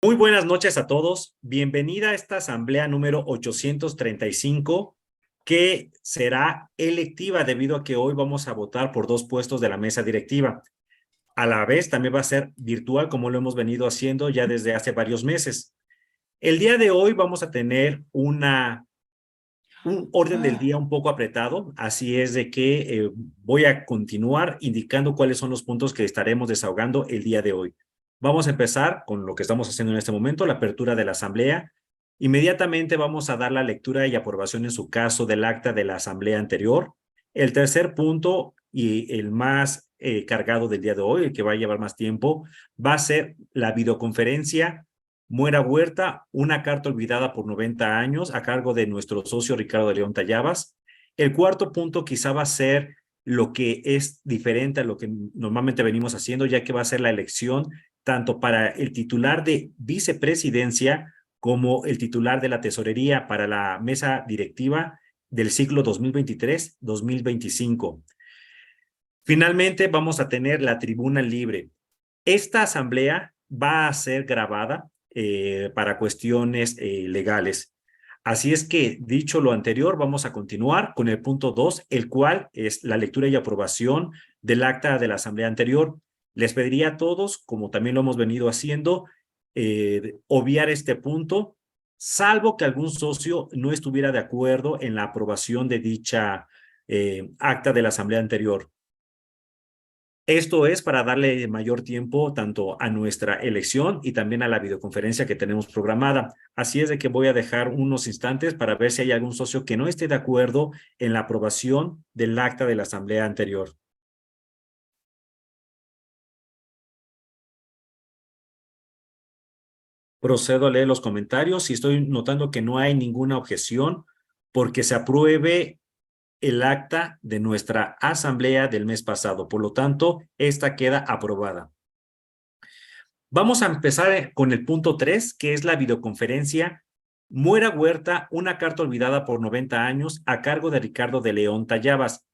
Muy buenas noches a todos. Bienvenida a esta asamblea número 835, que será electiva debido a que hoy vamos a votar por 2 puestos de la mesa directiva. A la vez también va a ser virtual, como lo hemos venido haciendo ya desde hace varios meses. El día de hoy vamos a tener un orden del día un poco apretado, así es de que voy a continuar indicando cuáles son los puntos que estaremos desahogando el día de hoy. Vamos a empezar con lo que estamos haciendo en este momento, la apertura de la asamblea. Inmediatamente vamos a dar la lectura y aprobación en su caso del acta de la asamblea anterior. El tercer punto y el más cargado del día de hoy, el que va a llevar más tiempo, va a ser la videoconferencia Muera Huerta, una carta olvidada por 90 años, a cargo de nuestro socio Ricardo de León Tallabas. El cuarto punto quizá va a ser lo que es diferente a lo que normalmente venimos haciendo, ya que va a ser la elección tanto para el titular de vicepresidencia como el titular de la tesorería para la mesa directiva del ciclo 2023-2025. Finalmente, vamos a tener la tribuna libre. Esta asamblea va a ser grabada para cuestiones legales. Así es que, dicho lo anterior, vamos a continuar con el punto 2, el cual es la lectura y aprobación del acta de la asamblea anterior. Les pediría a todos, como también lo hemos venido haciendo, obviar este punto, salvo que algún socio no estuviera de acuerdo en la aprobación de dicha acta de la asamblea anterior. Esto es para darle mayor tiempo tanto a nuestra elección y también a la videoconferencia que tenemos programada. Así es de que voy a dejar unos instantes para ver si hay algún socio que no esté de acuerdo en la aprobación del acta de la asamblea anterior. Procedo a leer los comentarios y estoy notando que no hay ninguna objeción porque se apruebe el acta de nuestra asamblea del mes pasado. Por lo tanto, esta queda aprobada. Vamos a empezar con el punto 3, que es la videoconferencia Muera Huerta, una carta olvidada por 90 años, a cargo de Ricardo de León Tallabas.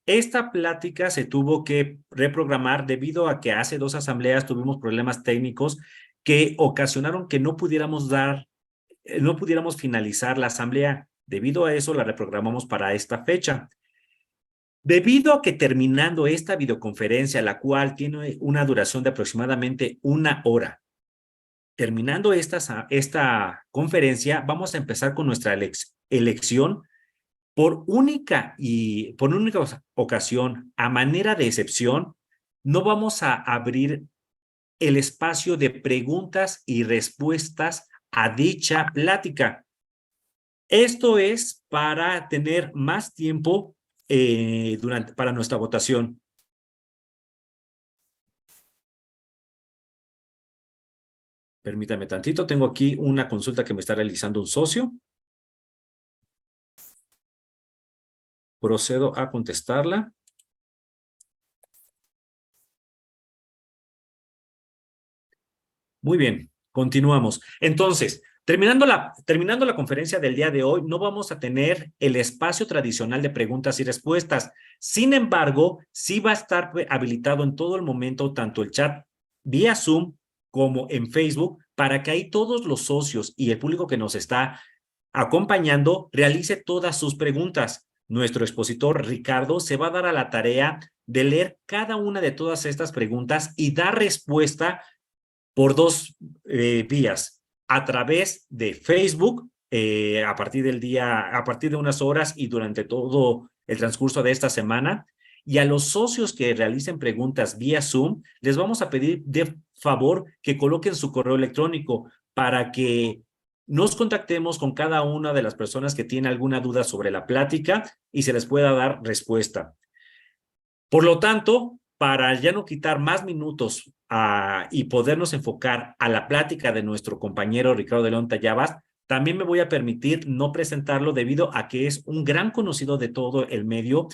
Esta plática se tuvo que reprogramar debido a que hace 2 asambleas tuvimos problemas técnicos que ocasionaron que no pudiéramos finalizar la asamblea. Debido a eso, la reprogramamos para esta fecha. Debido a que terminando esta videoconferencia, la cual tiene una duración de aproximadamente 1 hora, terminando esta conferencia, vamos a empezar con nuestra elección por única ocasión, a manera de excepción. No vamos a abrir el espacio de preguntas y respuestas a dicha plática. Esto es para tener más tiempo para nuestra votación. Permítame tantito, tengo aquí una consulta que me está realizando un socio. Procedo a contestarla. Muy bien, continuamos. Entonces, terminando la conferencia del día de hoy, no vamos a tener el espacio tradicional de preguntas y respuestas. Sin embargo, sí va a estar habilitado en todo el momento tanto el chat vía Zoom como en Facebook, para que ahí todos los socios y el público que nos está acompañando realice todas sus preguntas. Nuestro expositor Ricardo se va a dar a la tarea de leer cada una de todas estas preguntas y dar respuesta por dos vías: a través de Facebook, a partir de unas horas y durante todo el transcurso de esta semana. Y a los socios que realicen preguntas vía Zoom, les vamos a pedir de favor que coloquen su correo electrónico para que nos contactemos con cada una de las personas que tiene alguna duda sobre la plática y se les pueda dar respuesta. Por lo tanto, para ya no quitar más minutos y podernos enfocar a la plática de nuestro compañero Ricardo de León Tallabas, también me voy a permitir no presentarlo debido a que es un gran conocido de todo el medio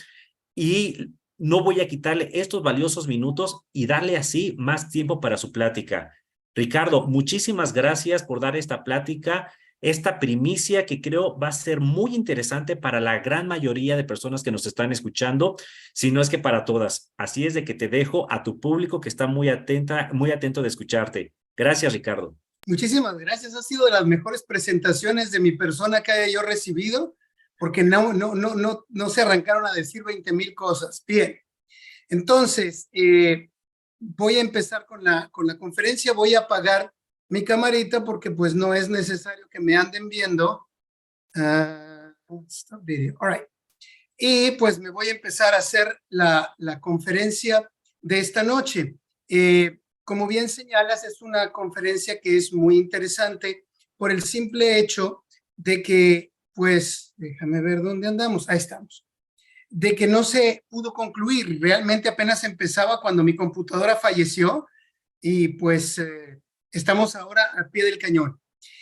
y no voy a quitarle estos valiosos minutos y darle así más tiempo para su plática. Ricardo, muchísimas gracias por dar esta plática, esta primicia que creo va a ser muy interesante para la gran mayoría de personas que nos están escuchando, si no es que para todas. Así es de que te dejo a tu público que está muy atento de escucharte. Gracias, Ricardo. Muchísimas gracias. Ha sido de las mejores presentaciones de mi persona que haya yo recibido, porque no se arrancaron a decir 20,000 cosas. Bien, entonces voy a empezar con la conferencia. Voy a apagar mi camarita porque pues no es necesario que me anden viendo. Stop video. All right. Y pues me voy a empezar a hacer la conferencia de esta noche. Como bien señalas, es una conferencia que es muy interesante por el simple hecho de que, pues, déjame ver dónde andamos. Ahí estamos. De que no se pudo concluir. Realmente apenas empezaba cuando mi computadora falleció y pues estamos ahora al pie del cañón.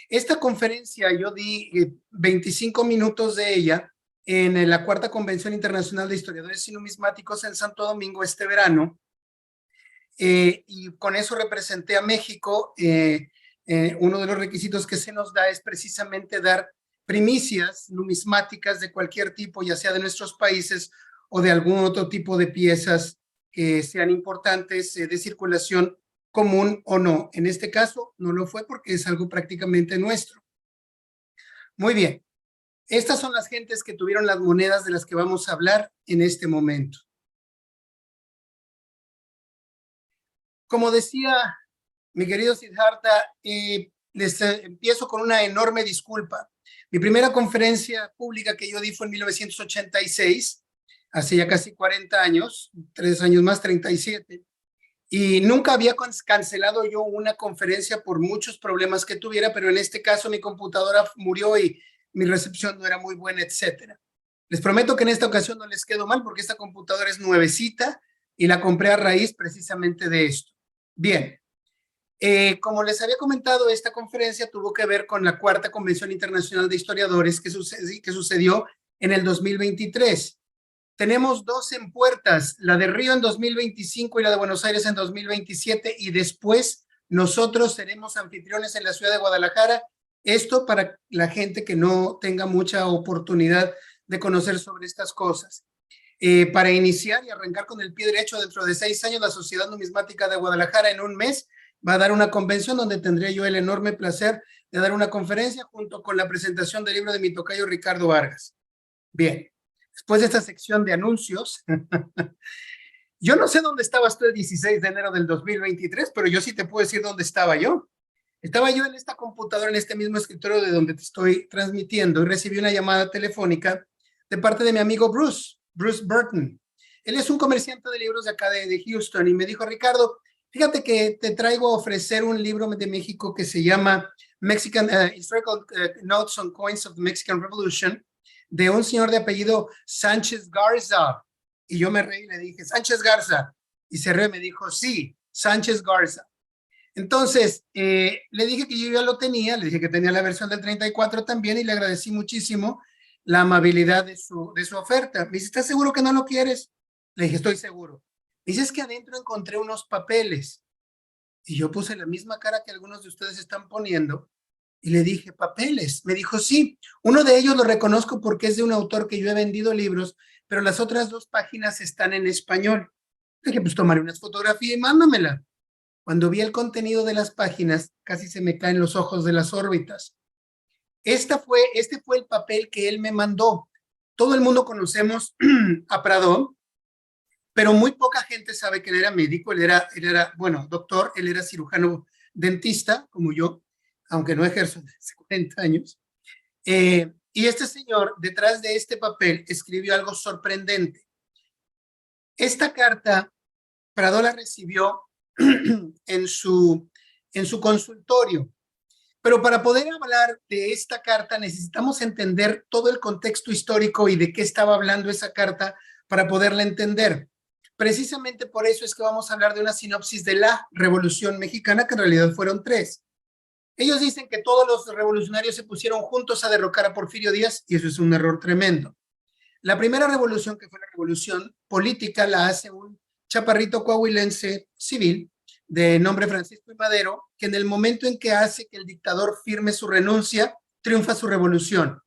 Esta conferencia yo di 25 minutos de ella en la Cuarta Convención Internacional de Historiadores y Numismáticos en Santo Domingo este verano. Y con eso representé a México. Uno de los requisitos que se nos da es precisamente dar primicias numismáticas de cualquier tipo, ya sea de nuestros países o de algún otro tipo de piezas que sean importantes de circulación común o no. En este caso no lo fue porque es algo prácticamente nuestro. Muy bien. Estas son las gentes que tuvieron las monedas de las que vamos a hablar en este momento. Como decía mi querido Siddhartha, les empiezo con una enorme disculpa. Mi primera conferencia pública que yo di fue en 1986, hace ya casi 40 años, 3 años más, 37, y nunca había cancelado yo una conferencia por muchos problemas que tuviera, pero en este caso mi computadora murió y mi recepción no era muy buena, etcétera. Les prometo que en esta ocasión no les quedo mal porque esta computadora es nuevecita y la compré a raíz precisamente de esto. Bien. Como les había comentado, esta conferencia tuvo que ver con la Cuarta Convención Internacional de Historiadores que sucedió en el 2023. Tenemos 2 en puertas, la de Río en 2025 y la de Buenos Aires en 2027, y después nosotros seremos anfitriones en la ciudad de Guadalajara. Esto para la gente que no tenga mucha oportunidad de conocer sobre estas cosas. Para iniciar y arrancar con el pie derecho, dentro de 6 años, la Sociedad Numismática de Guadalajara en un mes va a dar una convención donde tendré yo el enorme placer de dar una conferencia junto con la presentación del libro de mi tocayo Ricardo Vargas. Bien, después de esta sección de anuncios, yo no sé dónde estabas tú el 16 de enero del 2023, pero yo sí te puedo decir dónde estaba yo. Estaba yo en esta computadora, en este mismo escritorio de donde te estoy transmitiendo, y recibí una llamada telefónica de parte de mi amigo Bruce Burton. Él es un comerciante de libros de acá de Houston y me dijo: Ricardo, fíjate que te traigo a ofrecer un libro de México que se llama Mexican Historical Notes on Coins of the Mexican Revolution, de un señor de apellido Sánchez Garza. Y yo me reí y le dije: Sánchez Garza. Y se rió y me dijo: sí, Sánchez Garza. Entonces, le dije que yo ya lo tenía, le dije que tenía la versión del 34 también, y le agradecí muchísimo la amabilidad de su oferta. Me dice: ¿estás seguro que no lo quieres? Le dije: estoy seguro. Me dice: es que adentro encontré unos papeles. Y yo puse la misma cara que algunos de ustedes están poniendo y le dije: ¿papeles? Me dijo: sí, uno de ellos lo reconozco porque es de un autor que yo he vendido libros, pero las otras 2 páginas están en español. Le dije: pues tomaré unas fotografías y mándamela. Cuando vi el contenido de las páginas, casi se me caen los ojos de las órbitas. Este fue el papel que él me mandó. Todo el mundo conocemos a Pradón, pero muy poca gente sabe que él era médico. Él era, bueno, doctor, él era cirujano dentista, como yo, aunque no ejerzo desde hace 40 años. Y este señor, detrás de este papel, escribió algo sorprendente. Esta carta, Pradón la recibió en su consultorio. Pero para poder hablar de esta carta necesitamos entender todo el contexto histórico y de qué estaba hablando esa carta para poderla entender. Precisamente por eso es que vamos a hablar de una sinopsis de la Revolución Mexicana, que en realidad fueron 3. Ellos dicen que todos los revolucionarios se pusieron juntos a derrocar a Porfirio Díaz, y eso es un error tremendo. La primera revolución, que fue la revolución política, la hace un chaparrito coahuilense civil de nombre Francisco I. Madero, que en el momento en que hace que el dictador firme su renuncia, triunfa su revolución.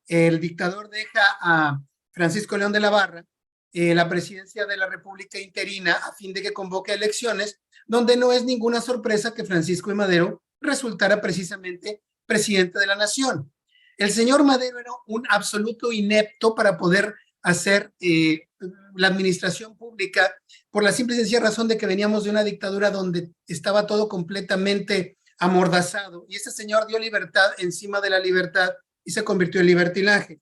El dictador deja a Francisco León de la Barra la presidencia de la República interina a fin de que convoque elecciones, donde no es ninguna sorpresa que Francisco I. Madero resultara precisamente presidente de la nación. El señor Madero era un absoluto inepto para poder hacer la administración pública por la simple y sencilla razón de que veníamos de una dictadura donde estaba todo completamente amordazado y ese señor dio libertad encima de la libertad y se convirtió en libertinaje.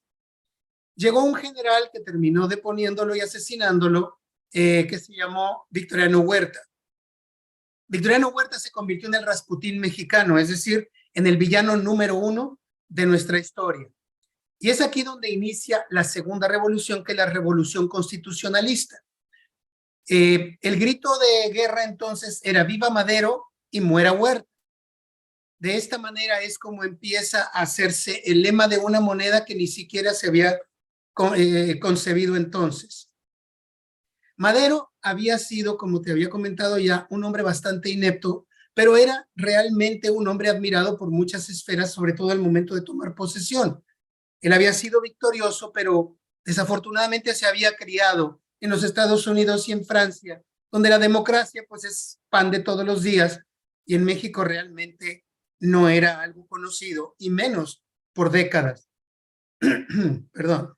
Llegó un general que terminó deponiéndolo y asesinándolo, que se llamó Victoriano Huerta. Victoriano Huerta se convirtió en el Rasputín mexicano, es decir, en el villano número 1 de nuestra historia. Y es aquí donde inicia la segunda revolución, que es la revolución constitucionalista. El grito de guerra entonces era viva Madero y muera Huerta. De esta manera es como empieza a hacerse el lema de una moneda que ni siquiera se había concebido entonces. Madero había sido, como te había comentado ya, un hombre bastante inepto, pero era realmente un hombre admirado por muchas esferas, sobre todo al momento de tomar posesión. Él había sido victorioso, pero desafortunadamente se había criado en los Estados Unidos y en Francia, donde la democracia pues es pan de todos los días, y en México realmente no era algo conocido, y menos por décadas. Perdón.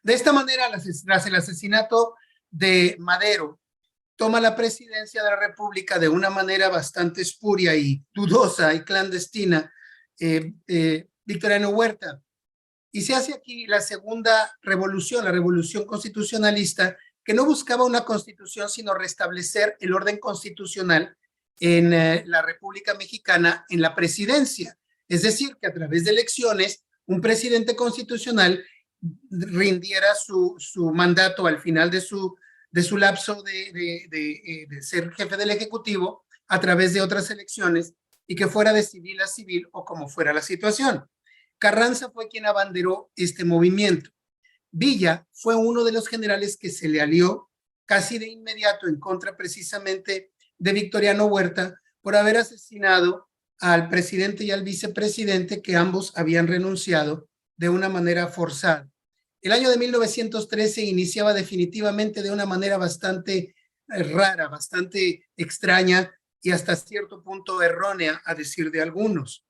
De esta manera, tras el asesinato de Madero, toma la presidencia de la República de una manera bastante espuria y dudosa y clandestina, Victoriano Huerta. Y se hace aquí la segunda revolución, la revolución constitucionalista, que no buscaba una constitución, sino restablecer el orden constitucional en la República Mexicana en la presidencia. Es decir, que a través de elecciones, un presidente constitucional rindiera su mandato al final de su lapso de ser jefe del Ejecutivo a través de otras elecciones y que fuera de civil a civil o como fuera la situación. Carranza fue quien abanderó este movimiento. Villa fue uno de los generales que se le alió casi de inmediato en contra precisamente de Victoriano Huerta por haber asesinado al presidente y al vicepresidente, que ambos habían renunciado de una manera forzada. El año de 1913 iniciaba definitivamente de una manera bastante rara, bastante extraña y hasta cierto punto errónea, a decir de algunos.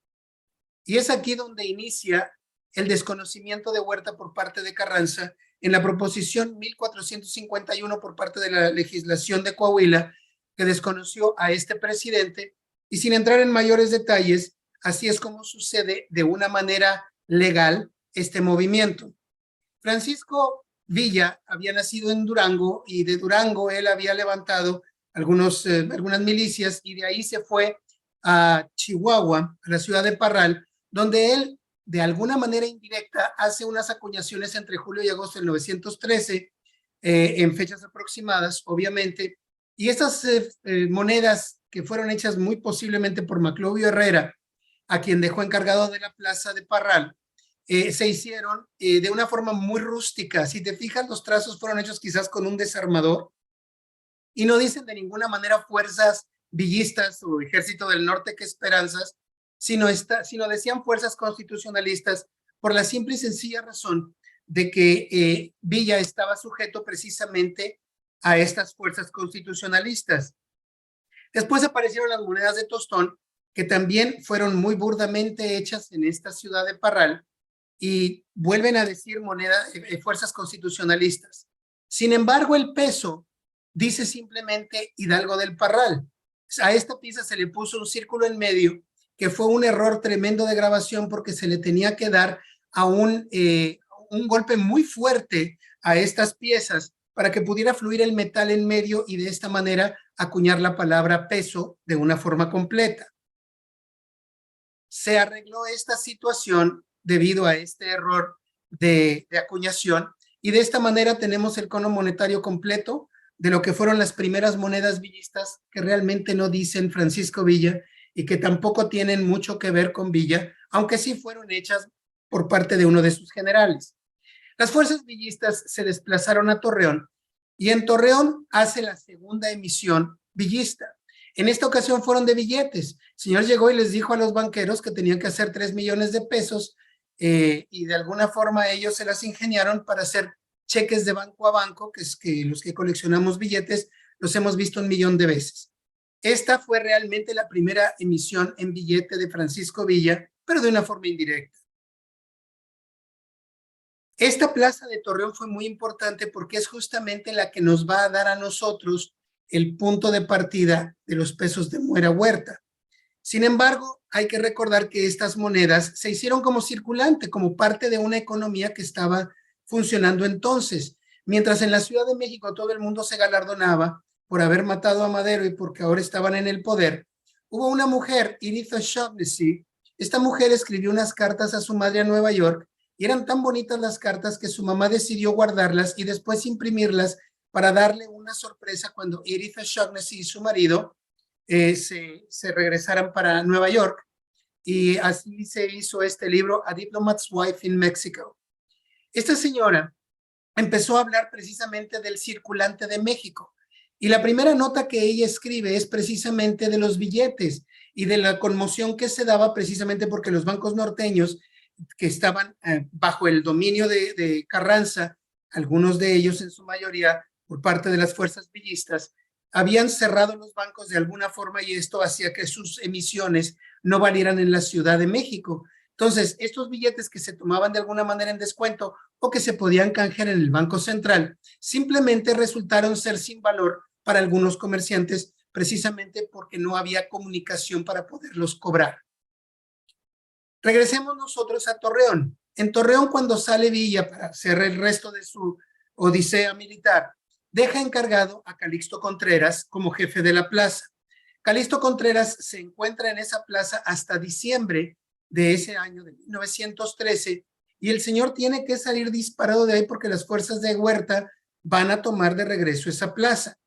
Y es aquí donde inicia el desconocimiento de Huerta por parte de Carranza en la proposición 1451 por parte de la legislación de Coahuila, que desconoció a este presidente, y sin entrar en mayores detalles, así es como sucede de una manera legal este movimiento. Francisco Villa había nacido en Durango y de Durango él había levantado algunas milicias y de ahí se fue a Chihuahua, a la ciudad de Parral, donde él de alguna manera indirecta hace unas acuñaciones entre julio y agosto de 1913, en fechas aproximadas, obviamente, y estas monedas que fueron hechas muy posiblemente por Maclovio Herrera, a quien dejó encargado de la plaza de Parral, se hicieron de una forma muy rústica. Si te fijas, los trazos fueron hechos quizás con un desarmador y no dicen de ninguna manera fuerzas villistas o ejército del norte que esperanzas, sino decían fuerzas constitucionalistas por la simple y sencilla razón de que Villa estaba sujeto precisamente a estas fuerzas constitucionalistas. Después aparecieron las monedas de tostón, que también fueron muy burdamente hechas en esta ciudad de Parral, y vuelven a decir fuerzas constitucionalistas. Sin embargo, el peso dice simplemente Hidalgo del Parral. A esta pieza se le puso un círculo en medio, que fue un error tremendo de grabación porque se le tenía que dar a un golpe muy fuerte a estas piezas para que pudiera fluir el metal en medio y de esta manera acuñar la palabra peso de una forma completa. Se arregló esta situación debido a este error de acuñación y de esta manera tenemos el cono monetario completo de lo que fueron las primeras monedas villistas, que realmente no dicen Francisco Villa y que tampoco tienen mucho que ver con Villa, aunque sí fueron hechas por parte de uno de sus generales. Las fuerzas villistas se desplazaron a Torreón y en Torreón hace la segunda emisión villista. En esta ocasión fueron de billetes. El señor llegó y les dijo a los banqueros que tenían que hacer 3 millones de pesos y de alguna forma ellos se las ingeniaron para hacer cheques de banco a banco, que es que los que coleccionamos billetes los hemos visto 1 millón de veces. Esta fue realmente la primera emisión en billete de Francisco Villa, pero de una forma indirecta. Esta plaza de Torreón fue muy importante porque es justamente la que nos va a dar a nosotros el punto de partida de los pesos de Muera Huerta. Sin embargo, hay que recordar que estas monedas se hicieron como circulante, como parte de una economía que estaba funcionando entonces. Mientras en la Ciudad de México todo el mundo se galardonaba por haber matado a Madero y porque ahora estaban en el poder, hubo una mujer, Edith O'Shaughnessy. Esta mujer escribió unas cartas a su madre a Nueva York y eran tan bonitas las cartas que su mamá decidió guardarlas y después imprimirlas para darle una sorpresa cuando Edith O'Shaughnessy y su marido se regresaran para Nueva York, y así se hizo este libro, A Diplomat's Wife in Mexico. Esta señora empezó a hablar precisamente del circulante de México, y la primera nota que ella escribe es precisamente de los billetes y de la conmoción que se daba precisamente porque los bancos norteños que estaban bajo el dominio de Carranza, algunos de ellos en su mayoría por parte de las fuerzas villistas, habían cerrado los bancos de alguna forma y esto hacía que sus emisiones no valieran en la Ciudad de México. Entonces, estos billetes que se tomaban de alguna manera en descuento o que se podían canjear en el Banco Central, simplemente resultaron ser sin valor para algunos comerciantes, precisamente porque no había comunicación para poderlos cobrar. Regresemos nosotros a Torreón. En Torreón, cuando sale Villa para hacer el resto de su odisea militar, deja encargado a Calixto Contreras como jefe de la plaza. Calixto Contreras se encuentra en esa plaza hasta diciembre de ese año de 1913 y el señor tiene que salir disparado de ahí porque las fuerzas de Huerta van a tomar de regreso esa plaza.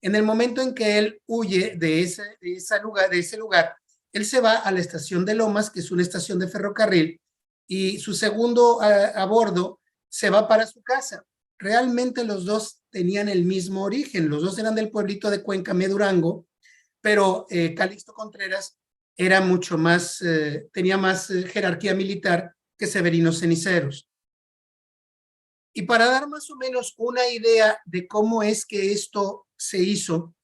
En el momento en que él huye de ese lugar, él se va a la estación de Lomas, que es una estación de ferrocarril, y su segundo a bordo se va para su casa. Realmente los dos tenían el mismo origen, los dos eran del pueblito de Cuencamé, Durango, pero Calixto Contreras era mucho más, tenía más jerarquía militar que Severino Ceniceros. Y para dar más o menos una idea de cómo es que esto se hizo,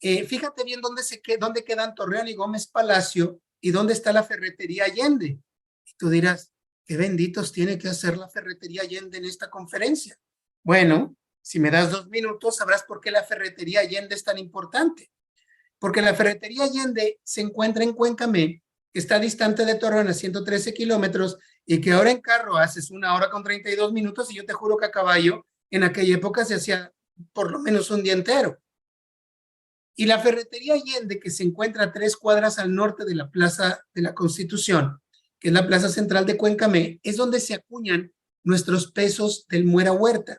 fíjate bien dónde quedan Torreón y Gómez Palacio y dónde está la ferretería Allende. Y tú dirás, ¿qué benditos tiene que hacer la ferretería Allende en esta conferencia? Bueno, si me das 2 minutos, sabrás por qué la ferretería Allende es tan importante. Porque la ferretería Allende se encuentra en Cuencamé, que está distante de Torreón a 113 kilómetros, y que ahora en carro haces 1 hora con 32 minutos, y yo te juro que a caballo en aquella época se hacía por lo menos un día entero. Y la ferretería Allende, que se encuentra a 3 cuadras al norte de la Plaza de la Constitución, que es la plaza central de Cuencamé, es donde se acuñan nuestros pesos del Muera Huerta.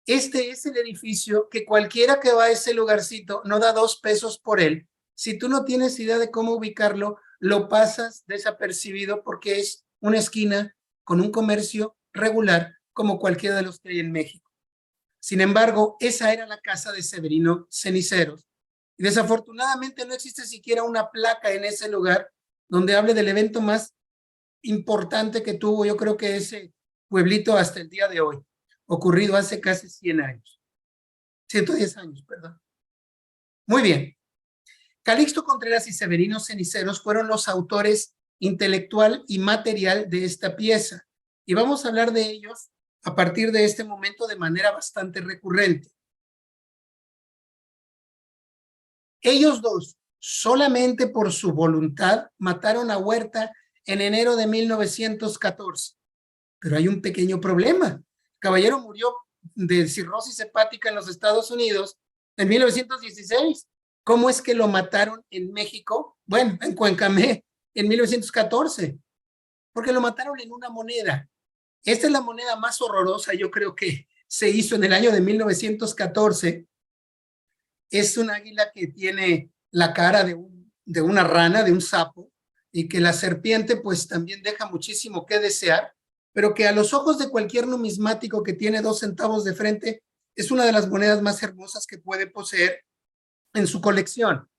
Este es el edificio que cualquiera que va a ese lugarcito no da 2 pesos por él. Si tú no tienes idea de cómo ubicarlo, lo pasas desapercibido porque es una esquina con un comercio regular como cualquiera de los que hay en México. Sin embargo, esa era la casa de Severino Ceniceros. Y desafortunadamente no existe siquiera una placa en ese lugar donde hable del evento más importante que tuvo, yo creo que ese pueblito hasta el día de hoy, ocurrido hace casi 100 años. 110 años, perdón. Muy bien. Calixto Contreras y Severino Ceniceros fueron los autores intelectual y material de esta pieza. Y vamos a hablar de ellos a partir de este momento de manera bastante recurrente. Ellos dos, solamente por su voluntad, mataron a Huerta en enero de 1914. Pero hay un pequeño problema. El caballero murió de cirrosis hepática en los Estados Unidos en 1916. ¿Cómo es que lo mataron en México? Bueno, en Cuencamé, en 1914. Porque lo mataron en una moneda. Esta es la moneda más horrorosa, yo creo que se hizo en el año de 1914. Es un águila que tiene la cara de una rana, de un sapo, y que la serpiente pues también deja muchísimo que desear, pero que a los ojos de cualquier numismático que tiene 2 centavos de frente, es una de las monedas más hermosas que puede poseer en su colección.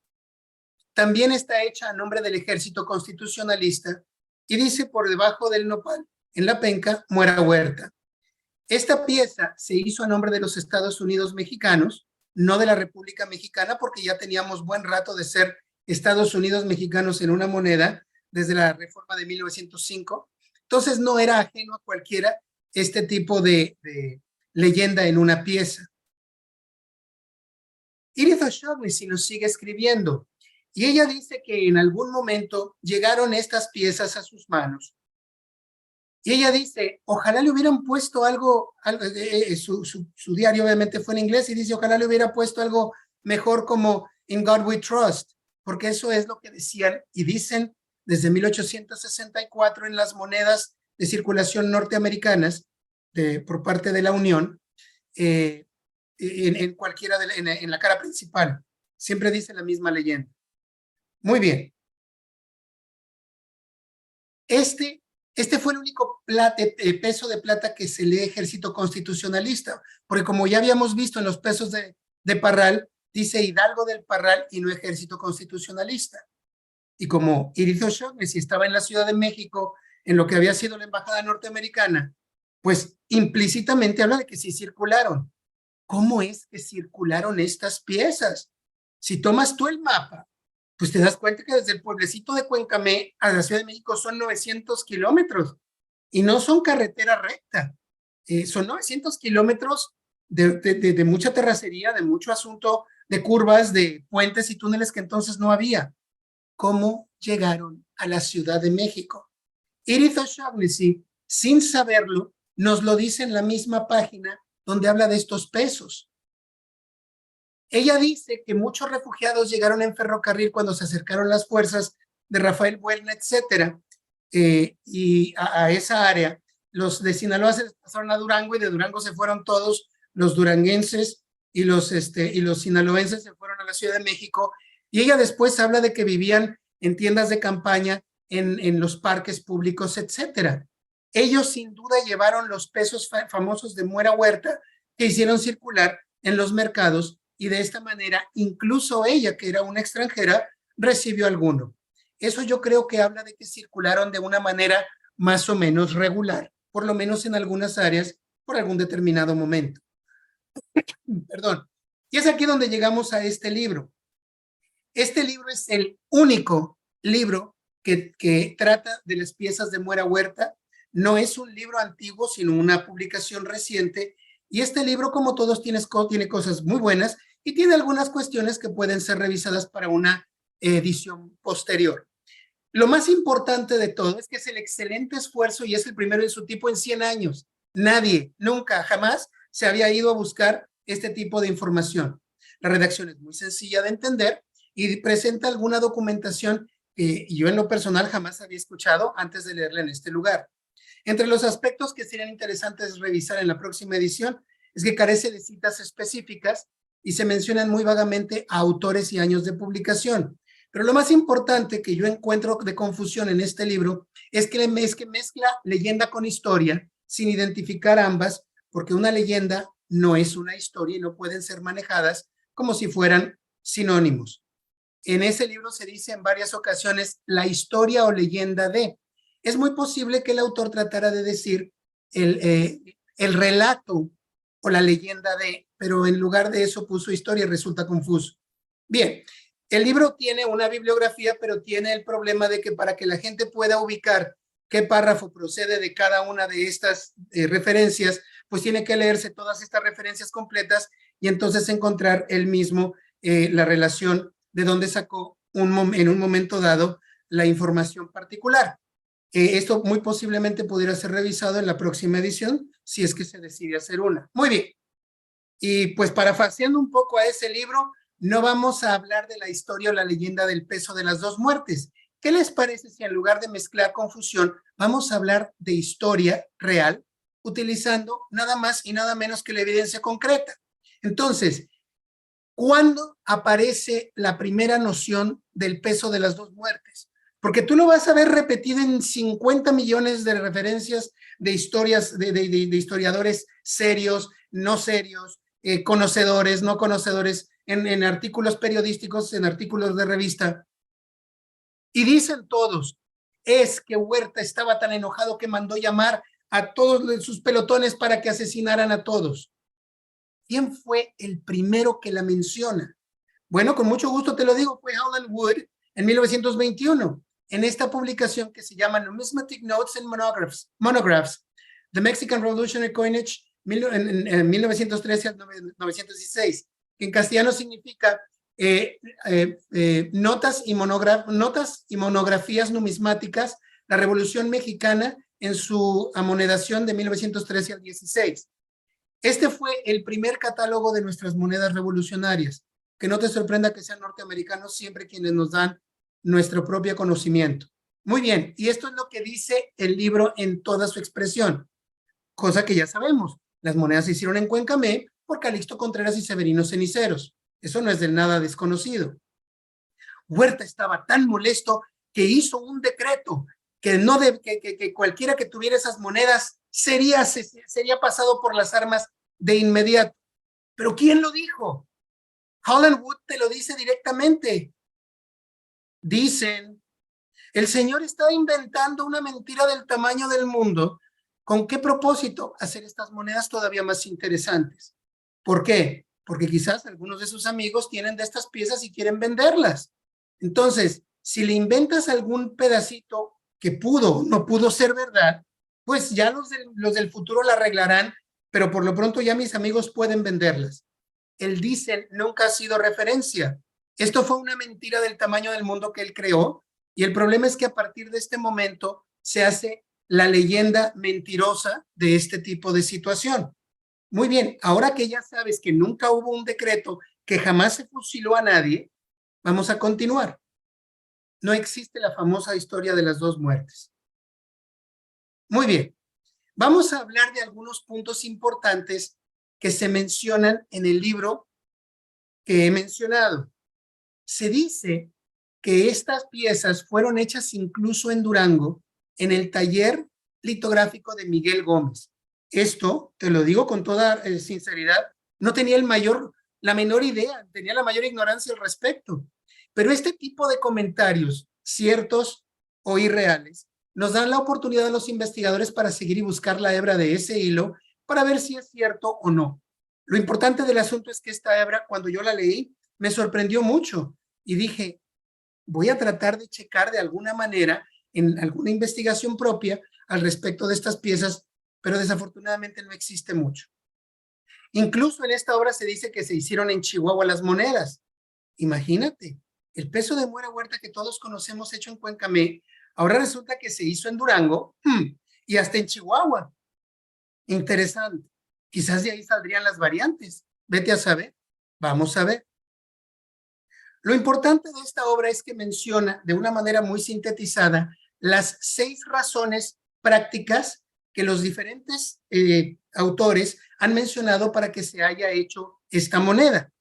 También está hecha a nombre del Ejército Constitucionalista y dice por debajo del nopal, en la penca, Muera Huerta. Esta pieza se hizo a nombre de los Estados Unidos mexicanos, no de la República Mexicana, porque ya teníamos buen rato de ser Estados Unidos mexicanos en una moneda desde la reforma de 1905. Entonces no era ajeno a cualquiera este tipo de leyenda en una pieza. Edith O'Shaughnessy nos sigue escribiendo y ella dice que en algún momento llegaron estas piezas a sus manos. Y ella dice, ojalá le hubieran puesto algo su diario obviamente fue en inglés, y dice, ojalá le hubiera puesto algo mejor como In God We Trust, porque eso es lo que decían y dicen desde 1864 en las monedas de circulación norteamericanas por parte de la Unión, en cualquiera en la cara principal. Siempre dice la misma leyenda. Muy bien. Este fue el único peso de plata que se lee Ejército Constitucionalista, porque como ya habíamos visto en los pesos de Parral, dice Hidalgo del Parral y no Ejército Constitucionalista. Y como Edith O'Shaughnessy estaba en la Ciudad de México, en lo que había sido la embajada norteamericana, pues implícitamente habla de que sí circularon. ¿Cómo es que circularon estas piezas? Si tomas tú el mapa, pues te das cuenta que desde el pueblecito de Cuencamé a la Ciudad de México son 900 kilómetros y no son carretera recta. Son 900 kilómetros de mucha terracería, de mucho asunto de curvas, de puentes y túneles que entonces no había. ¿Cómo llegaron a la Ciudad de México? Edith O'Shaughnessy, sin saberlo, nos lo dice en la misma página donde habla de estos pesos. Ella dice que muchos refugiados llegaron en ferrocarril cuando se acercaron las fuerzas de Rafael Buelna, etcétera, y a esa área. Los de Sinaloa se pasaron a Durango y de Durango se fueron todos los duranguenses y los sinaloenses se fueron a la Ciudad de México. Y ella después habla de que vivían en tiendas de campaña, en los parques públicos, etcétera. Ellos sin duda llevaron los pesos famosos de Muera Huerta que hicieron circular en los mercados y de esta manera incluso ella, que era una extranjera, recibió alguno. Eso yo creo que habla de que circularon de una manera más o menos regular, por lo menos en algunas áreas, por algún determinado momento. Perdón. Y es aquí donde llegamos a este libro. Este libro es el único libro que trata de las piezas de Muera Huerta. No es un libro antiguo, sino una publicación reciente. Y este libro, como todos, tiene cosas muy buenas y tiene algunas cuestiones que pueden ser revisadas para una edición posterior. Lo más importante de todo es que es el excelente esfuerzo y es el primero de su tipo en 100 años. Nadie, nunca, jamás se había ido a buscar este tipo de información. La redacción es muy sencilla de entender y presenta alguna documentación que yo en lo personal jamás había escuchado antes de leerla en este lugar. Entre los aspectos que serían interesantes revisar en la próxima edición es que carece de citas específicas y se mencionan muy vagamente a autores y años de publicación. Pero lo más importante que yo encuentro de confusión en este libro es que mezcla leyenda con historia sin identificar ambas, porque una leyenda no es una historia y no pueden ser manejadas como si fueran sinónimos. En ese libro se dice en varias ocasiones la historia o leyenda de. Es muy posible que el autor tratara de decir el relato o la leyenda de, pero en lugar de eso puso historia y resulta confuso. Bien, el libro tiene una bibliografía, pero tiene el problema de que para que la gente pueda ubicar qué párrafo procede de cada una de estas referencias, pues tiene que leerse todas estas referencias completas y entonces encontrar él mismo la relación de dónde sacó en un momento dado la información particular. Esto muy posiblemente pudiera ser revisado en la próxima edición si es que se decide hacer una. Muy bien. Y pues parafaseando un poco a ese libro, no vamos a hablar de la historia o la leyenda del peso de las dos muertes. ¿Qué les parece si en lugar de mezclar confusión, vamos a hablar de historia real, utilizando nada más y nada menos que la evidencia concreta? Entonces, ¿cuándo aparece la primera noción del peso de las dos muertes? Porque tú lo vas a ver repetido en 50 millones de referencias de historias, de historiadores serios, no serios, conocedores, no conocedores, en artículos periodísticos, en artículos de revista. Y dicen todos, es que Huerta estaba tan enojado que mandó llamar a todos sus pelotones para que asesinaran a todos. ¿Quién fue el primero que la menciona? Bueno, con mucho gusto te lo digo, fue Howland Wood en 1921, en esta publicación que se llama Numismatic Notes and Monographs, The Mexican Revolutionary Coinage, en 1913 al 1916, que en castellano significa notas y monografías numismáticas, la Revolución Mexicana en su amonedación de 1913 al 16. Este fue el primer catálogo de nuestras monedas revolucionarias. Que no te sorprenda que sean norteamericanos siempre quienes nos dan nuestro propio conocimiento. Muy bien, y esto es lo que dice el libro en toda su expresión, cosa que ya sabemos. Las monedas se hicieron en Cuencamé por Calixto Contreras y Severino Ceniceros. Eso no es del nada desconocido. Huerta estaba tan molesto que hizo un decreto que cualquiera que tuviera esas monedas sería pasado por las armas de inmediato. ¿Pero quién lo dijo? Howland Wood te lo dice directamente. Dicen, el señor está inventando una mentira del tamaño del mundo. ¿Con qué propósito? Hacer estas monedas todavía más interesantes. ¿Por qué? Porque quizás algunos de sus amigos tienen de estas piezas y quieren venderlas. Entonces, si le inventas algún pedacito que pudo o no pudo ser verdad, pues ya los del futuro la arreglarán, pero por lo pronto ya mis amigos pueden venderlas. El dicen nunca ha sido referencia. Esto fue una mentira del tamaño del mundo que él creó, y el problema es que a partir de este momento se hace la leyenda mentirosa de este tipo de situación. Muy bien, ahora que ya sabes que nunca hubo un decreto, que jamás se fusiló a nadie, vamos a continuar. No existe la famosa historia de las dos muertes. Muy bien, vamos a hablar de algunos puntos importantes que se mencionan en el libro que he mencionado. Se dice que estas piezas fueron hechas incluso en Durango, en el taller litográfico de Miguel Gómez. Esto, te lo digo con toda sinceridad, no tenía la menor idea, tenía la mayor ignorancia al respecto. Pero este tipo de comentarios, ciertos o irreales, nos dan la oportunidad a los investigadores para seguir y buscar la hebra de ese hilo para ver si es cierto o no. Lo importante del asunto es que esta hebra, cuando yo la leí, me sorprendió mucho y dije, voy a tratar de checar de alguna manera en alguna investigación propia al respecto de estas piezas, pero desafortunadamente no existe mucho. Incluso en esta obra se dice que se hicieron en Chihuahua las monedas. Imagínate, el peso de Muera Huerta que todos conocemos hecho en Cuencamé, ahora resulta que se hizo en Durango y hasta en Chihuahua. Interesante. Quizás de ahí saldrían las variantes. Vete a saber. Vamos a ver. Lo importante de esta obra es que menciona de una manera muy sintetizada las 6 razones prácticas que los diferentes autores han mencionado para que se haya hecho esta moneda.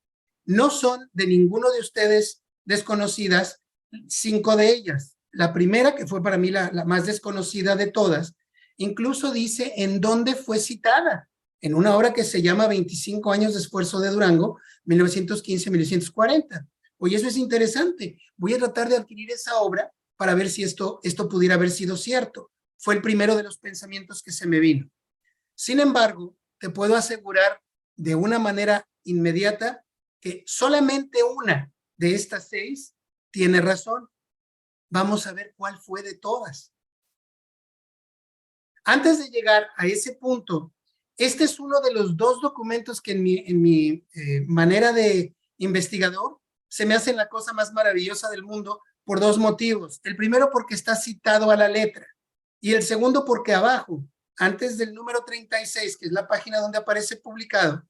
No son de ninguno de ustedes desconocidas 5 de ellas. La primera, que fue para mí la más desconocida de todas, incluso dice en dónde fue citada, en una obra que se llama 25 años de esfuerzo de Durango, 1915-1940. Oye, eso es interesante. Voy a tratar de adquirir esa obra para ver si esto pudiera haber sido cierto. Fue el primero de los pensamientos que se me vino. Sin embargo, te puedo asegurar de una manera inmediata que solamente una de estas 6 tiene razón. Vamos a ver cuál fue de todas. Antes de llegar a ese punto, este es uno de los 2 documentos que en mi manera de investigador se me hace la cosa más maravillosa del mundo por 2 motivos. El primero porque está citado a la letra y el segundo porque abajo, antes del número 36, que es la página donde aparece publicado,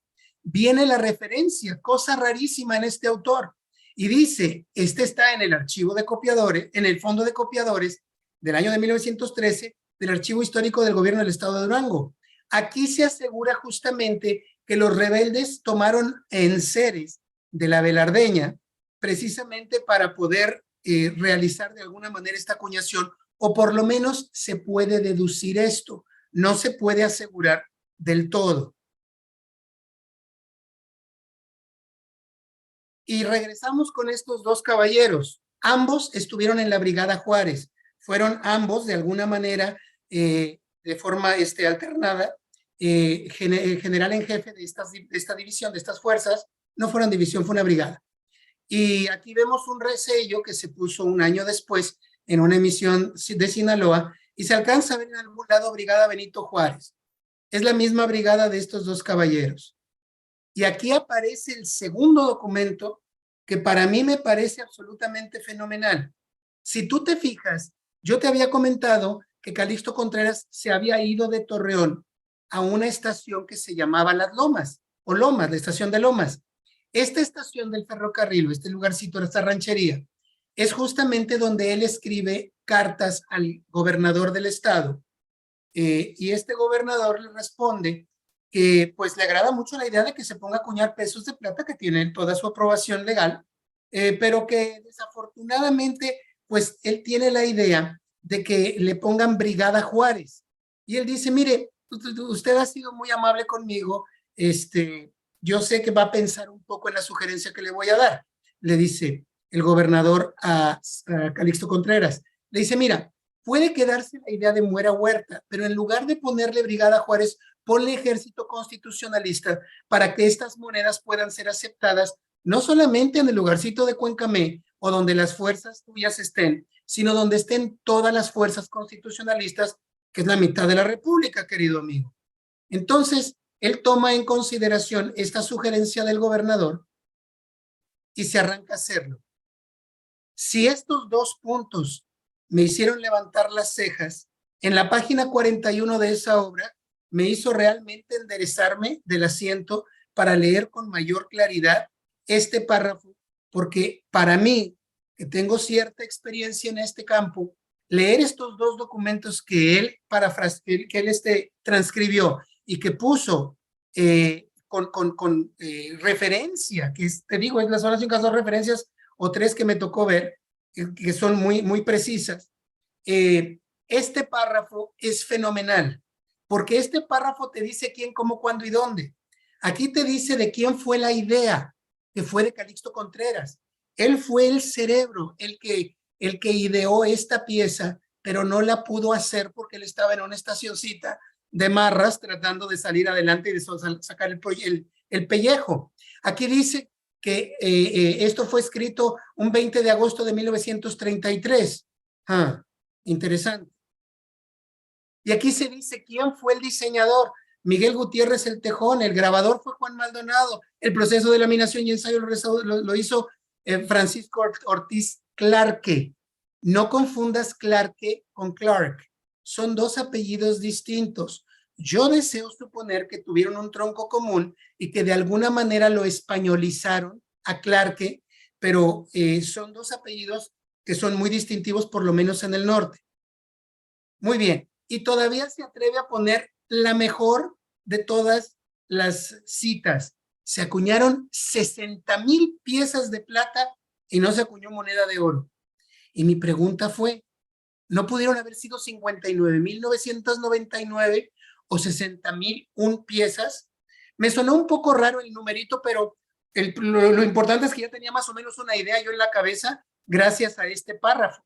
viene la referencia, cosa rarísima en este autor, y dice, este está en el archivo de copiadores, en el fondo de copiadores del año de 1913 del Archivo Histórico del Gobierno del Estado de Durango. Aquí se asegura justamente que los rebeldes tomaron enseres de la Velardeña precisamente para poder realizar de alguna manera esta acuñación, o por lo menos se puede deducir esto, no se puede asegurar del todo. Y regresamos con estos 2 caballeros. Ambos estuvieron en la Brigada Juárez. Fueron ambos, de alguna manera, de forma alternada, general en jefe de esta división, de estas fuerzas. No fue una división, fue una brigada. Y aquí vemos un resello que se puso un año después en una emisión de Sinaloa, y se alcanza a ver en algún lado Brigada Benito Juárez. Es la misma brigada de estos dos caballeros. Y aquí aparece el segundo documento que para mí me parece absolutamente fenomenal. Si tú te fijas, yo te había comentado que Calixto Contreras se había ido de Torreón a una estación que se llamaba Las Lomas, o Lomas, la estación de Lomas. Esta estación del ferrocarril, este lugarcito, esta ranchería, es justamente donde él escribe cartas al gobernador del estado. Y este gobernador le responde que pues le agrada mucho la idea de que se ponga a acuñar pesos de plata, que tienen toda su aprobación legal, pero que desafortunadamente pues él tiene la idea de que le pongan Brigada Juárez. Y él dice, mire, usted ha sido muy amable conmigo, yo sé que va a pensar un poco en la sugerencia que le voy a dar. Le dice el gobernador a Calixto Contreras, le dice, mira, puede quedarse la idea de Muera Huerta, pero en lugar de ponerle Brigada Juárez, ponle Ejército Constitucionalista para que estas monedas puedan ser aceptadas no solamente en el lugarcito de Cuencamé o donde las fuerzas tuyas estén, sino donde estén todas las fuerzas constitucionalistas, que es la mitad de la República, querido amigo. Entonces, él toma en consideración esta sugerencia del gobernador y se arranca a hacerlo. Si estos dos puntos me hicieron levantar las cejas, en la página 41 de esa obra me hizo realmente enderezarme del asiento para leer con mayor claridad este párrafo, porque para mí, que tengo cierta experiencia en este campo, leer estos dos documentos que él, transcribió y que puso con referencia, que te digo, es las son las únicas dos referencias o tres que me tocó ver, que son muy precisas. Este párrafo es fenomenal, porque este párrafo te dice quién, cómo, cuándo y dónde. Aquí te dice de quién fue la idea, que fue de Calixto Contreras. Él fue el cerebro, el que ideó esta pieza, pero no la pudo hacer porque él estaba en una estacioncita de marras tratando de salir adelante y de sacar el pellejo. Aquí dice que esto fue escrito un 20 de agosto de 1933. Interesante. Y aquí se dice quién fue el diseñador. Miguel Gutiérrez el Tejón, el grabador fue Juan Maldonado, el proceso de laminación y ensayo lo hizo Francisco Ortiz Clarke. No confundas Clarke con Clark, son dos apellidos distintos. Yo deseo suponer que tuvieron un tronco común y que de alguna manera lo españolizaron a Clarke, pero son dos apellidos que son muy distintivos, por lo menos en el norte. Muy bien, y todavía se atreve a poner la mejor de todas las citas. Se acuñaron 60,000 piezas de plata y no se acuñó moneda de oro. Y mi pregunta fue, ¿no pudieron haber sido 59,999 o 60,001 piezas? Me sonó un poco raro el numerito, pero lo importante es que ya tenía más o menos una idea yo en la cabeza gracias a este párrafo.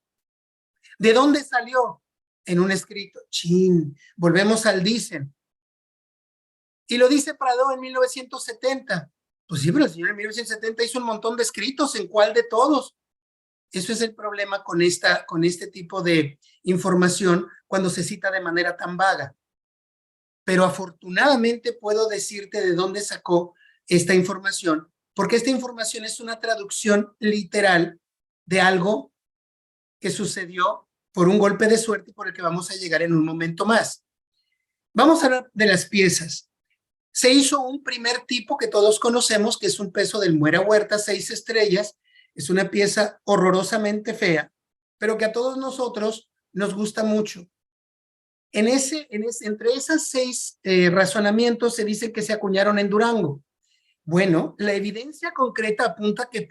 ¿De dónde salió? En un escrito. Chin, volvemos al dicen. Y lo dice Prado en 1970. Pues sí, pero el señor en 1970 hizo un montón de escritos. ¿En cuál de todos? Eso es el problema con este tipo de información cuando se cita de manera tan vaga. Pero afortunadamente puedo decirte de dónde sacó esta información, porque esta información es una traducción literal de algo que sucedió por un golpe de suerte por el que vamos a llegar en un momento más. Vamos a hablar de las piezas. Se hizo un primer tipo que todos conocemos, que es un peso del Muera Huerta 6 estrellas. Es una pieza horrorosamente fea, pero que a todos nosotros nos gusta mucho. Entre esas 6 razonamientos se dice que se acuñaron en Durango. Bueno, la evidencia concreta apunta que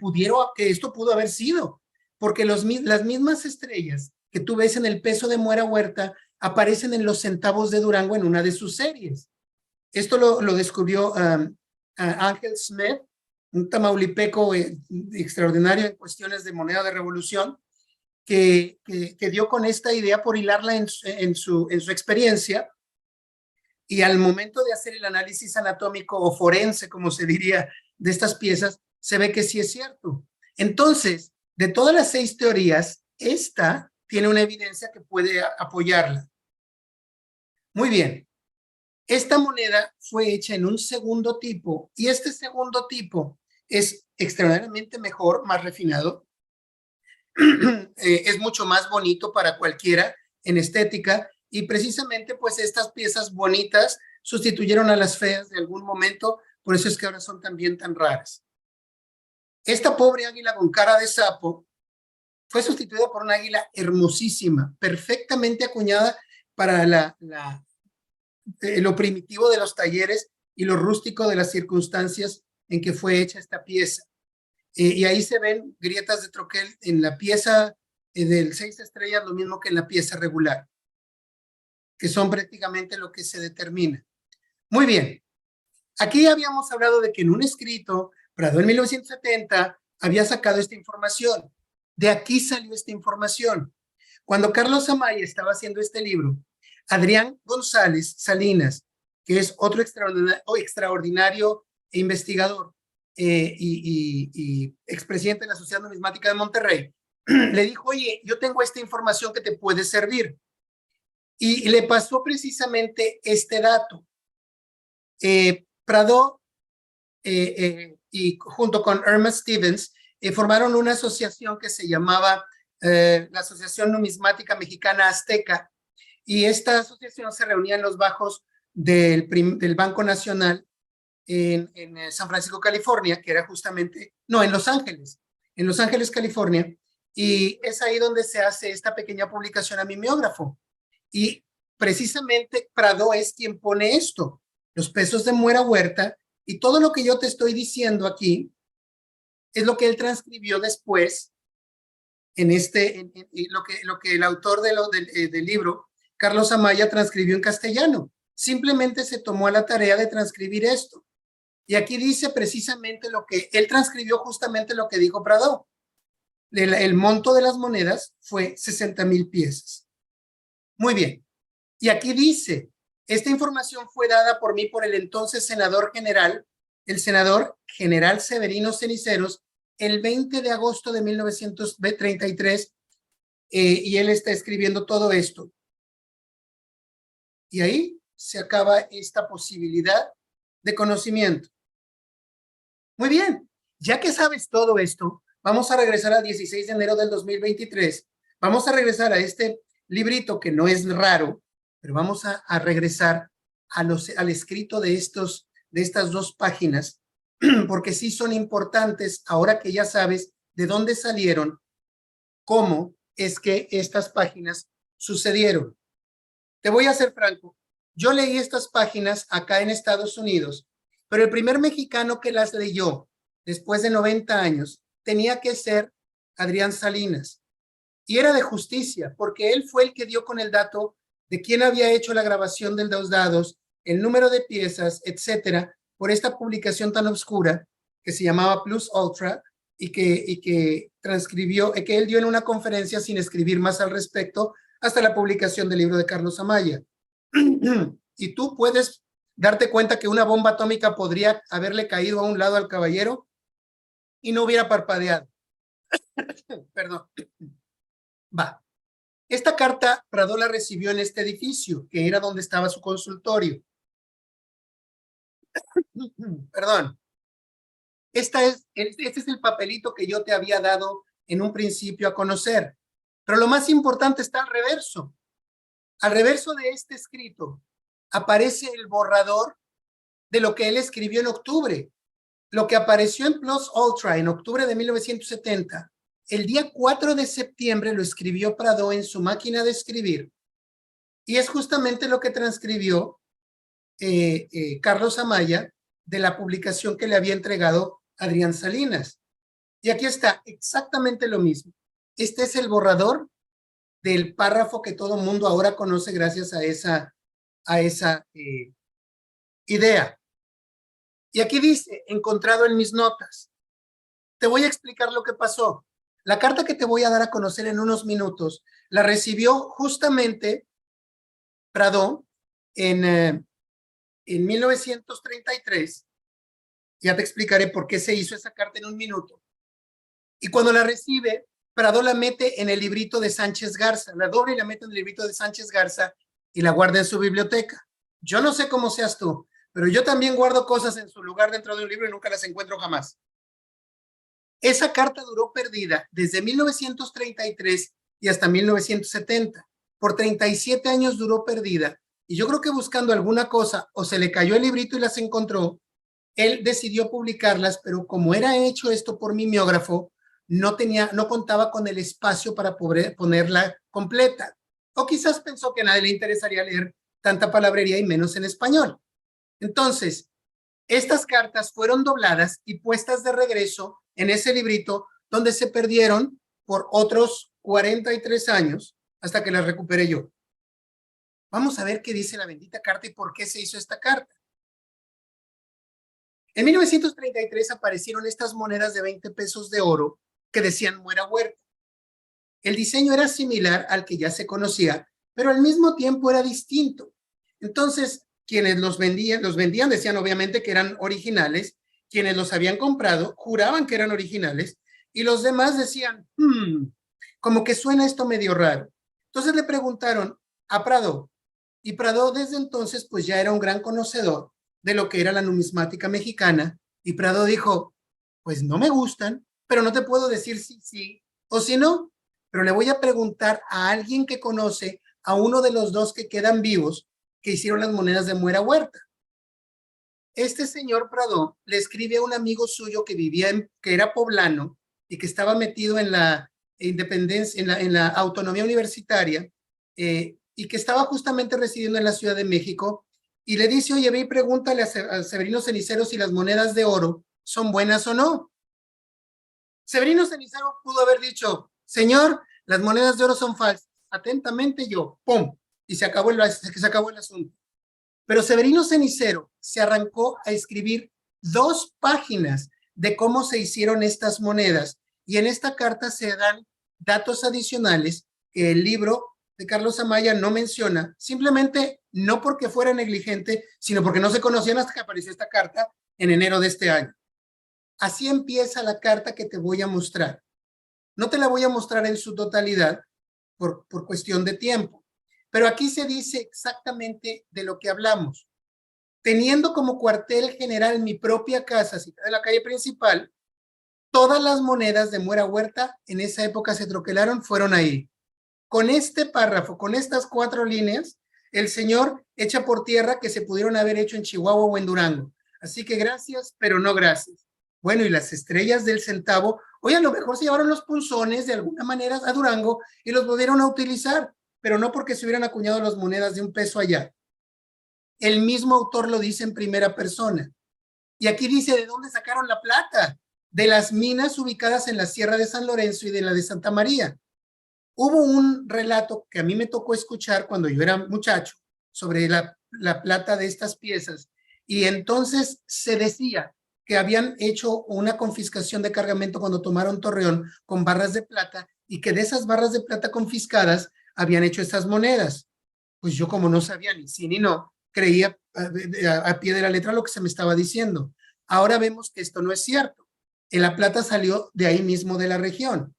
esto pudo haber sido, porque las mismas estrellas que tú ves en el peso de Muera Huerta aparecen en los centavos de Durango en una de sus series. Esto lo descubrió Ángel Smith, un tamaulipeco extraordinario en cuestiones de moneda de revolución, que dio con esta idea por hilarla en su experiencia. y al momento de hacer el análisis anatómico o forense, como se diría, de estas piezas, se ve que sí es cierto. Entonces, de todas las 6 teorías, esta tiene una evidencia que puede apoyarla. Muy bien. Esta moneda fue hecha en un segundo tipo y este segundo tipo es extraordinariamente mejor, más refinado, es mucho más bonito para cualquiera en estética y precisamente pues estas piezas bonitas sustituyeron a las feas de algún momento, por eso es que ahora son también tan raras. Esta pobre águila con cara de sapo fue sustituida por una águila hermosísima, perfectamente acuñada para lo primitivo de los talleres y lo rústico de las circunstancias en que fue hecha esta pieza. Y ahí se ven grietas de troquel en la pieza del 6 estrellas, lo mismo que en la pieza regular, que son prácticamente lo que se determina. Muy bien, aquí habíamos hablado de que en un escrito, Prado en 1970 había sacado esta información. De aquí salió esta información. Cuando Carlos Amaya estaba haciendo este libro, Adrián González Salinas, que es otro extraordinario investigador y expresidente de la Sociedad Numismática de Monterrey, le dijo, oye, yo tengo esta información que te puede servir. Y le pasó precisamente este dato. Prado y junto con Irma Stevens formaron una asociación que se llamaba la Asociación Numismática Mexicana Azteca, y esta asociación se reunía en los bajos del Banco Nacional en San Francisco, California, que era justamente, no, en Los Ángeles, California, y es ahí donde se hace esta pequeña publicación a mimeógrafo. Y precisamente Prado es quien pone esto, los pesos de Muera Huerta, y todo lo que yo te estoy diciendo aquí es lo que él transcribió después en lo que el autor del libro, Carlos Amaya, transcribió en castellano. Simplemente se tomó a la tarea de transcribir esto. Y aquí dice precisamente lo que él transcribió, justamente lo que dijo Prado. El monto de las monedas fue 60,000 piezas. Muy bien. Y aquí dice, esta información fue dada por mí por el entonces senador general, el senador general Severino Ceniceros, el 20 de agosto de 1933, y él está escribiendo todo esto. Y ahí se acaba esta posibilidad de conocimiento. Muy bien, ya que sabes todo esto, vamos a regresar al 16 de enero del 2023. Vamos a regresar a este librito que no es raro, pero vamos a regresar al escrito de estas 2 páginas, porque sí son importantes ahora que ya sabes de dónde salieron, cómo es que estas páginas sucedieron. Te voy a ser franco, yo leí estas páginas acá en Estados Unidos, pero el primer mexicano que las leyó después de 90 años tenía que ser Adrián Salinas. Y era de justicia, porque él fue el que dio con el dato de quién había hecho la grabación del 2 dados, el número de piezas, etcétera, por esta publicación tan oscura que se llamaba Plus Ultra y que transcribió, que él dio en una conferencia sin escribir más al respecto hasta la publicación del libro de Carlos Amaya. Y tú puedes darte cuenta que una bomba atómica podría haberle caído a un lado al caballero y no hubiera parpadeado. Perdón. Va. Esta carta Prado la recibió en este edificio, que era donde estaba su consultorio. Perdón. Este es el papelito que yo te había dado en un principio a conocer. Pero lo más importante está al reverso. Al reverso de este escrito aparece el borrador de lo que él escribió en octubre. Lo que apareció en Plus Ultra en octubre de 1970, el día 4 de septiembre lo escribió Prado en su máquina de escribir. Y es justamente lo que transcribió Carlos Amaya de la publicación que le había entregado Adrián Salinas. Y aquí está exactamente lo mismo. Este es el borrador del párrafo que todo mundo ahora conoce gracias a esa idea. Y aquí dice, encontrado en mis notas. Te voy a explicar lo que pasó. La carta que te voy a dar a conocer en unos minutos la recibió justamente Prado en en 1933, ya te explicaré por qué se hizo esa carta en un minuto, y cuando la recibe, Prado la mete en el librito de Sánchez Garza, la dobla y la mete en el librito de Sánchez Garza y la guarda en su biblioteca. Yo no sé cómo seas tú, pero yo también guardo cosas en su lugar dentro de un libro y nunca las encuentro jamás. Esa carta duró perdida desde 1933 y hasta 1970. Por 37 años duró perdida. Y yo creo que buscando alguna cosa, o se le cayó el librito y las encontró, él decidió publicarlas, pero como era hecho esto por mimeógrafo, no contaba con el espacio para poder ponerla completa. O quizás pensó que a nadie le interesaría leer tanta palabrería y menos en español. Entonces, estas cartas fueron dobladas y puestas de regreso en ese librito donde se perdieron por otros 43 años hasta que las recuperé yo. Vamos a ver qué dice la bendita carta y por qué se hizo esta carta. En 1933 aparecieron estas monedas de 20 pesos de oro que decían Muera Huerta. El diseño era similar al que ya se conocía, pero al mismo tiempo era distinto. Entonces, quienes los vendían, decían obviamente que eran originales, quienes los habían comprado juraban que eran originales, y los demás decían, como que suena esto medio raro. Entonces le preguntaron a Prado, y Prado desde entonces pues ya era un gran conocedor de lo que era la numismática mexicana, y Prado dijo, pues no me gustan, pero no te puedo decir si sí o si no, pero le voy a preguntar a alguien que conoce a uno de los dos que quedan vivos que hicieron las monedas de Muera Huerta. Este señor Prado le escribe a un amigo suyo que que era poblano y que estaba metido en la independencia, en la autonomía universitaria, y que estaba justamente residiendo en la Ciudad de México, y le dice, oye, ve y pregúntale a Severino Cenicero si las monedas de oro son buenas o no. Severino Cenicero pudo haber dicho, señor, las monedas de oro son falsas. Atentamente yo, ¡pum! Y se acabó el asunto. Pero Severino Cenicero se arrancó a escribir 2 páginas de cómo se hicieron estas monedas. Y en esta carta se dan datos adicionales que el libro de Carlos Amaya no menciona, simplemente no porque fuera negligente, sino porque no se conocían hasta que apareció esta carta en enero de este año. Así empieza la carta que te voy a mostrar. No te la voy a mostrar en su totalidad por cuestión de tiempo, pero aquí se dice exactamente de lo que hablamos. Teniendo como cuartel general mi propia casa, cita de la calle principal, todas las monedas de Muera Huerta en esa época se troquelaron, fueron ahí. Con este párrafo, con estas 4 líneas, el señor echa por tierra que se pudieron haber hecho en Chihuahua o en Durango. Así que gracias, pero no gracias. Bueno, y las estrellas del centavo, oye, a lo mejor se llevaron los punzones de alguna manera a Durango y los volvieron a utilizar, pero no porque se hubieran acuñado las monedas de 1 peso allá. El mismo autor lo dice en primera persona. Y aquí dice de dónde sacaron la plata, de las minas ubicadas en la Sierra de San Lorenzo y de la de Santa María. Hubo un relato que a mí me tocó escuchar cuando yo era muchacho sobre la plata de estas piezas, y entonces se decía que habían hecho una confiscación de cargamento cuando tomaron Torreón con barras de plata, y que de esas barras de plata confiscadas habían hecho estas monedas. Pues yo, como no sabía ni sí ni no, creía a pie de la letra lo que se me estaba diciendo. Ahora vemos que esto no es cierto. La plata salió de ahí mismo de la región.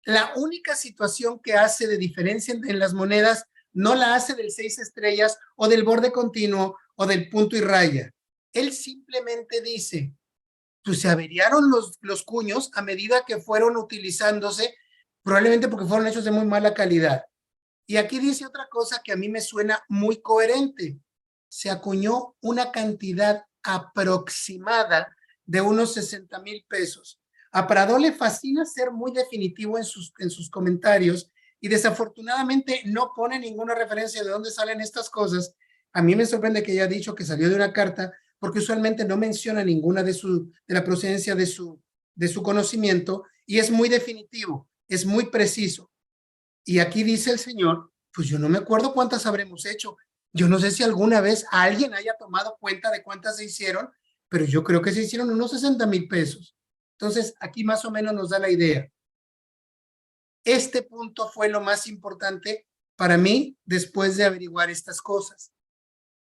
La única situación que hace de diferencia en las monedas no la hace del 6 estrellas o del borde continuo o del punto y raya. Él simplemente dice, pues se averiaron los cuños a medida que fueron utilizándose, probablemente porque fueron hechos de muy mala calidad. Y aquí dice otra cosa que a mí me suena muy coherente. Se acuñó una cantidad aproximada de unos 60,000 pesos. A Prado le fascina ser muy definitivo en sus comentarios, y desafortunadamente no pone ninguna referencia de dónde salen estas cosas. A mí me sorprende que haya dicho que salió de una carta, porque usualmente no menciona ninguna de la procedencia de su conocimiento, y es muy definitivo, es muy preciso. Y aquí dice el señor, pues yo no me acuerdo cuántas habremos hecho. Yo no sé si alguna vez alguien haya tomado cuenta de cuántas se hicieron, pero yo creo que se hicieron unos 60,000 pesos. Entonces, aquí más o menos nos da la idea. Este punto fue lo más importante para mí después de averiguar estas cosas.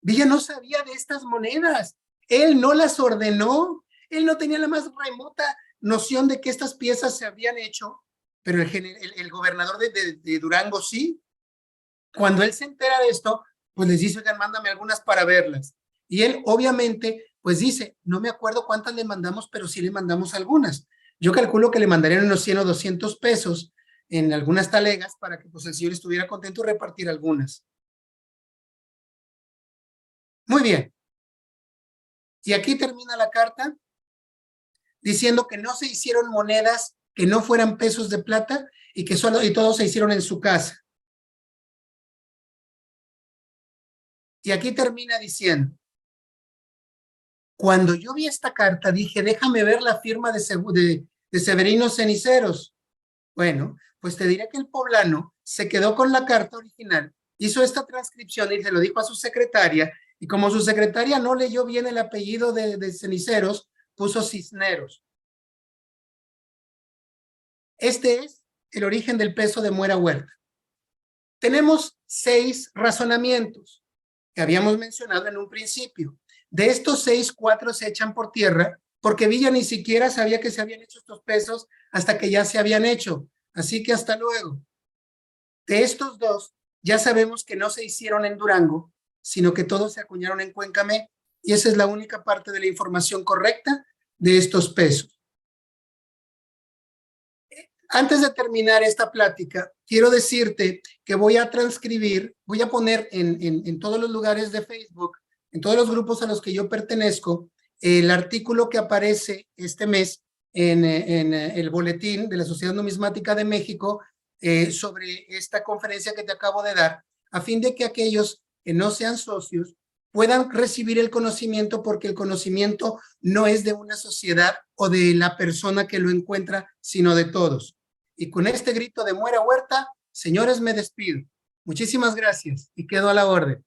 Villa no sabía de estas monedas, él no las ordenó, él no tenía la más remota noción de que estas piezas se habían hecho, pero el gobernador de Durango sí. Cuando él se entera de esto, pues les dice, oigan, mándame algunas para verlas. Y él obviamente, pues dice, no me acuerdo cuántas le mandamos, pero sí le mandamos algunas. Yo calculo que le mandarían unos 100 o 200 pesos en algunas talegas para que pues el señor estuviera contento de repartir algunas. Muy bien. Y aquí termina la carta diciendo que no se hicieron monedas que no fueran pesos de plata y que solo y todos se hicieron en su casa. Y aquí termina diciendo, cuando yo vi esta carta dije, déjame ver la firma de Severino Ceniceros. Bueno, pues te diré que el poblano se quedó con la carta original, hizo esta transcripción y se lo dijo a su secretaria, y como su secretaria no leyó bien el apellido de Ceniceros, puso Cisneros. Este es el origen del peso de Muera Huerta. Tenemos 6 razonamientos que habíamos mencionado en un principio. De estos 6, 4 se echan por tierra porque Villa ni siquiera sabía que se habían hecho estos pesos hasta que ya se habían hecho. Así que hasta luego. De estos 2, ya sabemos que no se hicieron en Durango, sino que todos se acuñaron en Cuencamé, y esa es la única parte de la información correcta de estos pesos. Antes de terminar esta plática, quiero decirte que voy a transcribir, voy a poner en todos los lugares de Facebook, en todos los grupos a los que yo pertenezco, el artículo que aparece este mes en el boletín de la Sociedad Numismática de México sobre esta conferencia que te acabo de dar, a fin de que aquellos que no sean socios puedan recibir el conocimiento, porque el conocimiento no es de una sociedad o de la persona que lo encuentra, sino de todos. Y con este grito de Muera Huerta, señores, me despido. Muchísimas gracias y quedo a la orden.